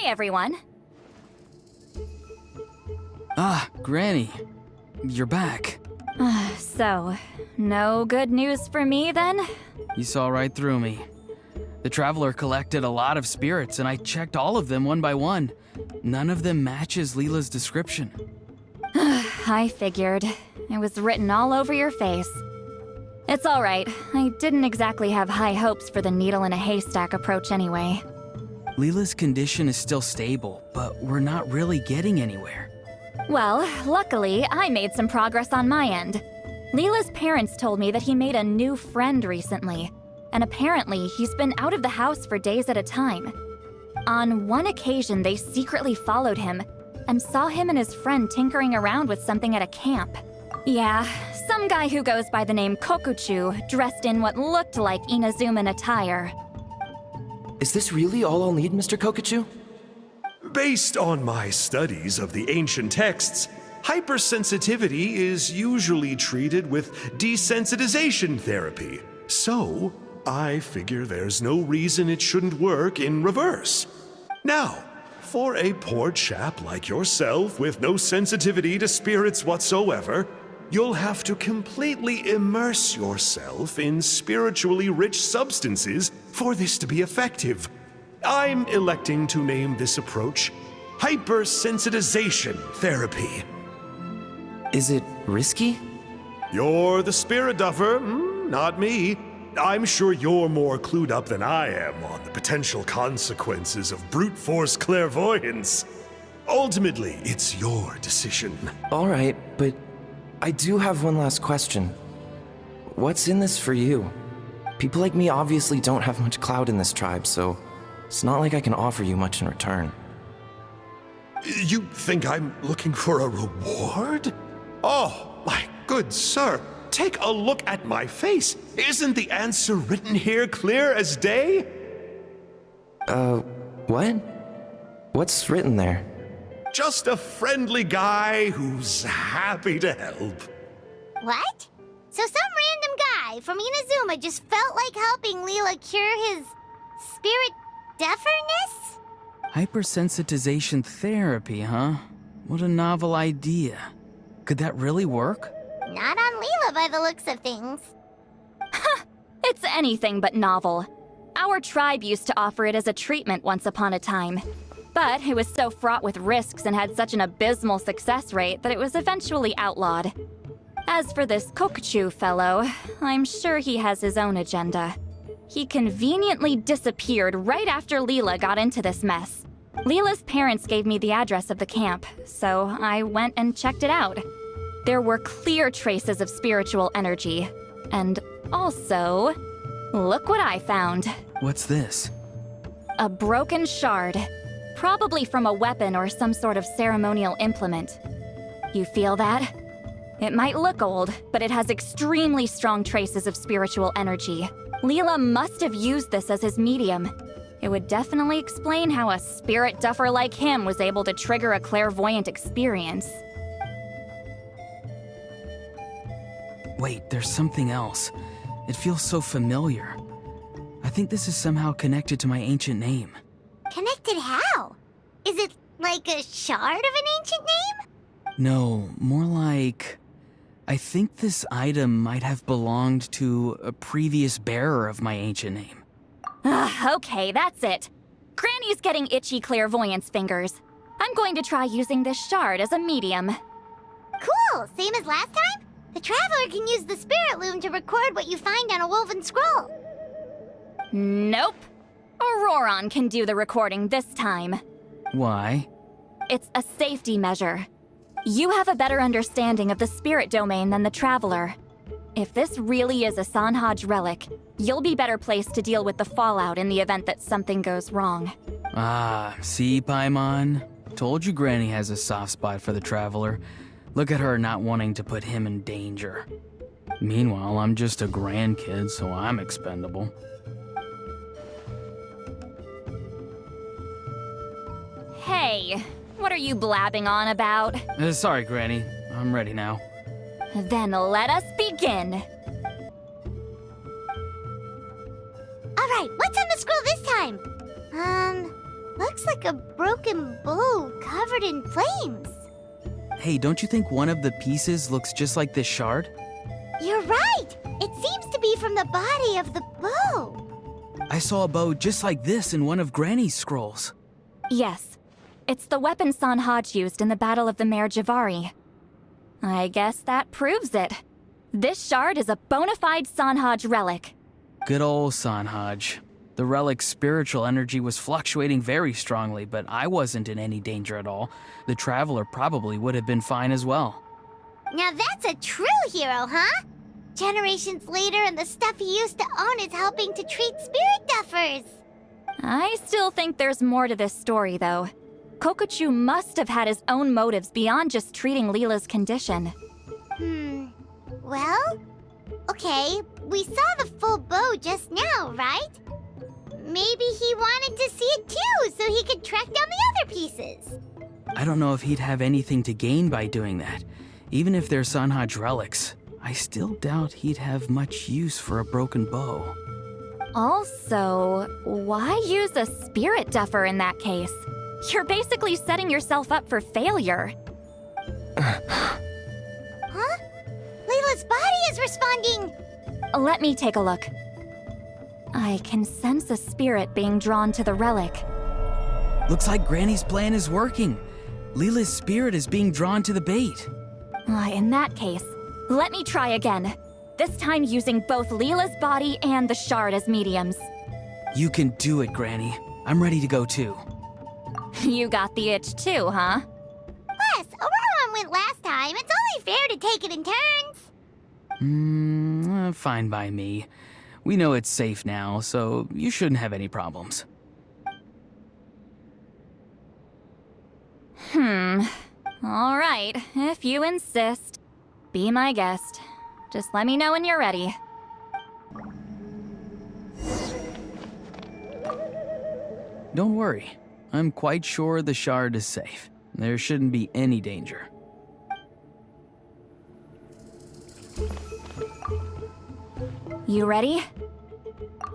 Hey, everyone. Ah, Granny. You're back. So, no good news for me then? You saw right through me. The Traveler collected a lot of spirits, and I checked all of them one by one. None of them matches Leela's description. I figured. It was written all over your face. It's alright. I didn't exactly have high hopes for the needle in a haystack approach anyway. Leela's condition is still stable, but we're not really getting anywhere. Well, luckily, I made some progress on my end. Leela's parents told me that he made a new friend recently, and apparently he's been out of the house for days at a time. On one occasion, they secretly followed him and saw him and his friend tinkering around with something at a camp. Yeah, some guy who goes by the name Kokuchu, dressed in what looked like Inazuman attire. Is this really all I'll need, Mr. Kokuchu? Based on my studies of the ancient texts, hypersensitivity is usually treated with desensitization therapy. So, I figure there's no reason it shouldn't work in reverse. Now, for a poor chap like yourself with no sensitivity to spirits whatsoever, you'll have to completely immerse yourself in spiritually rich substances for this to be effective. I'm electing to name this approach hypersensitization therapy. Is it risky? You're the spirit duffer, not me. I'm sure you're more clued up than I am on the potential consequences of brute force clairvoyance. Ultimately, it's your decision. All right, but I do have one last question. What's in this for you? People like me obviously don't have much clout in this tribe, so it's not like I can offer you much in return. You think I'm looking for a reward? Oh, my good sir, take a look at my face. Isn't the answer written here clear as day? What? What's written there? Just a friendly guy who's happy to help. What? So some random guy from Inazuma just felt like helping Leela cure his spirit deaferness? Hypersensitization therapy, huh? What a novel idea. Could that really work? Not on Leela by the looks of things. It's anything but novel. Our tribe used to offer it as a treatment once upon a time. But it was so fraught with risks and had such an abysmal success rate that it was eventually outlawed. As for this Kokuchu fellow, I'm sure he has his own agenda. He conveniently disappeared right after Leela got into this mess. Leela's parents gave me the address of the camp, so I went and checked it out. There were clear traces of spiritual energy. And also, look what I found. What's this? A broken shard. Probably from a weapon or some sort of ceremonial implement. You feel that? It might look old, but it has extremely strong traces of spiritual energy. Leela must have used this as his medium. It would definitely explain how a spirit duffer like him was able to trigger a clairvoyant experience. Wait, there's something else. It feels so familiar. I think this is somehow connected to my ancient name. Connected how? Is it like a shard of an ancient name? No, more like... I think this item might have belonged to a previous bearer of my ancient name. Okay, that's it. Granny's getting itchy clairvoyance fingers. I'm going to try using this shard as a medium. Cool, same as last time? The Traveler can use the Spirit Loom to record what you find on a woven scroll. Nope. Auroron can do the recording this time. Why? It's a safety measure. You have a better understanding of the spirit domain than the Traveler. If this really is a Sanhaj relic, you'll be better placed to deal with the fallout in the event that something goes wrong. Ah, see, Paimon? Told you Granny has a soft spot for the Traveler. Look at her not wanting to put him in danger. Meanwhile, I'm just a grandkid, so I'm expendable. Hey, what are you blabbing on about? Sorry, Granny. I'm ready now. Then let us begin. Alright, what's on the scroll this time? Looks like a broken bow covered in flames. Hey, don't you think one of the pieces looks just like this shard? You're right! It seems to be from the body of the bow. I saw a bow just like this in one of Granny's scrolls. Yes, it's the weapon Sanhaj used in the Battle of the Mare Javari. I guess that proves it. This shard is a bona fide Sanhaj relic. Good old Sanhaj. The relic's spiritual energy was fluctuating very strongly, but I wasn't in any danger at all. The Traveler probably would have been fine as well. Now that's a true hero, huh? Generations later and the stuff he used to own is helping to treat spirit duffers. I still think there's more to this story, though. Kokochu must have had his own motives beyond just treating Leela's condition. Well, okay, we saw the full bow just now, right? Maybe he wanted to see it too, so he could track down the other pieces. I don't know if he'd have anything to gain by doing that. Even if they're Sanhaj relics, I still doubt he'd have much use for a broken bow. Also, why use a spirit duffer in that case? You're basically setting yourself up for failure. Huh? Layla's body is responding! Let me take a look. I can sense a spirit being drawn to the relic. Looks like Granny's plan is working. Leela's spirit is being drawn to the bait. In that case, let me try again. This time using both Leela's body and the shard as mediums. You can do it, Granny. I'm ready to go too. You got the itch too, huh? Plus, Auroran went last time. It's only fair to take it in turns. Fine by me. We know it's safe now, so you shouldn't have any problems. All right, if you insist. Be my guest. Just let me know when you're ready. Don't worry. I'm quite sure the shard is safe. There shouldn't be any danger. You ready?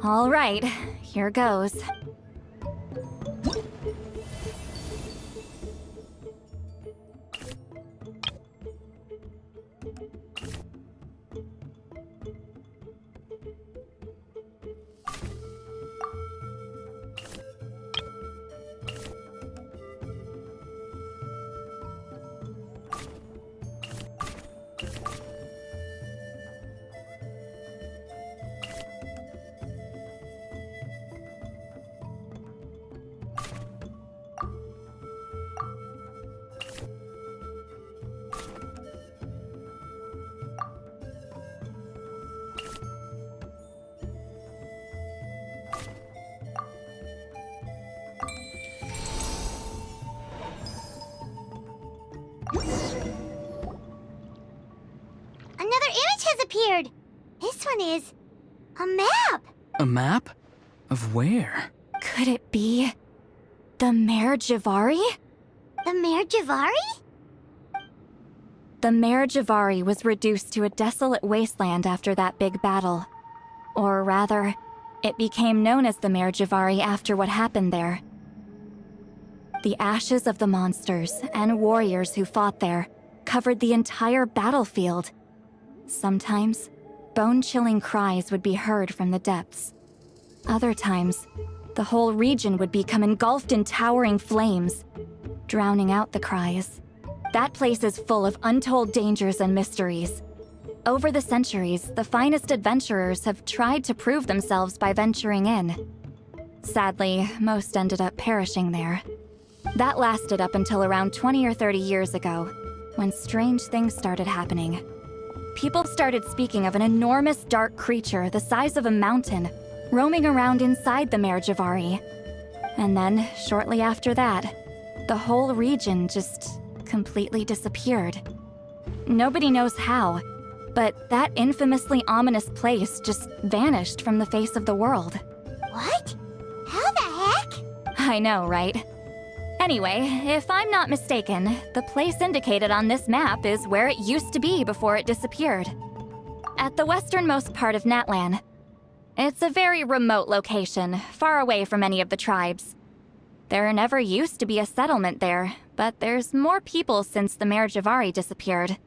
All right, here goes. Another image has appeared. This one is a map. A map? Of where? Could it be the Mare Javari? The Mare Javari? The Mare Javari was reduced to a desolate wasteland after that big battle. Or rather, it became known as the Mare Javari after what happened there. The ashes of the monsters and warriors who fought there covered the entire battlefield. Sometimes, bone-chilling cries would be heard from the depths. Other times, the whole region would become engulfed in towering flames, drowning out the cries. That place is full of untold dangers and mysteries. Over the centuries, the finest adventurers have tried to prove themselves by venturing in. Sadly, most ended up perishing there. That lasted up until around 20 or 30 years ago, when strange things started happening. People started speaking of an enormous dark creature the size of a mountain, roaming around inside the Mare Javari. And then, shortly after that, the whole region just completely disappeared. Nobody knows how, but that infamously ominous place just vanished from the face of the world. What? How the heck? I know, right? Anyway, if I'm not mistaken, the place indicated on this map is where it used to be before it disappeared. At the westernmost part of Natlan. It's a very remote location, far away from any of the tribes. There never used to be a settlement there, but there's more people since the Mare Javari disappeared.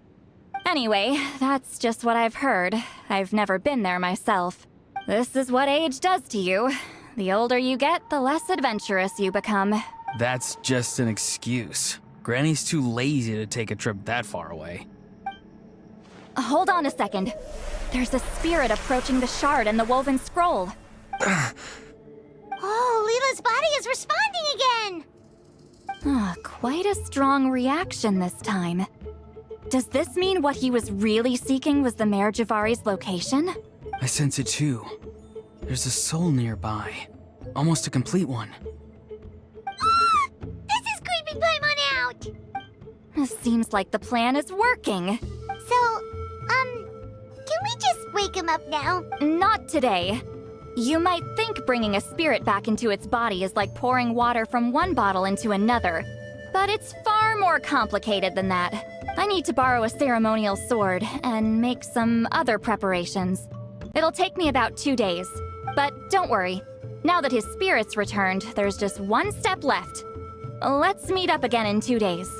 Anyway, that's just what I've heard. I've never been there myself. This is what age does to you. The older you get, the less adventurous you become. That's just an excuse. Granny's too lazy to take a trip that far away. Hold on a second. There's a spirit approaching the shard and the woven scroll. Oh, Leela's body is responding again! Quite a strong reaction this time. Does this mean what he was really seeking was the Mare Javari's location? I sense it too. There's a soul nearby. Almost a complete one. This is creeping Paimon out! Seems like the plan is working. So, can we just wake him up now? Not today. You might think bringing a spirit back into its body is like pouring water from one bottle into another, but it's far more complicated than that. I need to borrow a ceremonial sword and make some other preparations. It'll take me about 2 days, but don't worry. Now that his spirit's returned, there's just one step left. Let's meet up again in 2 days.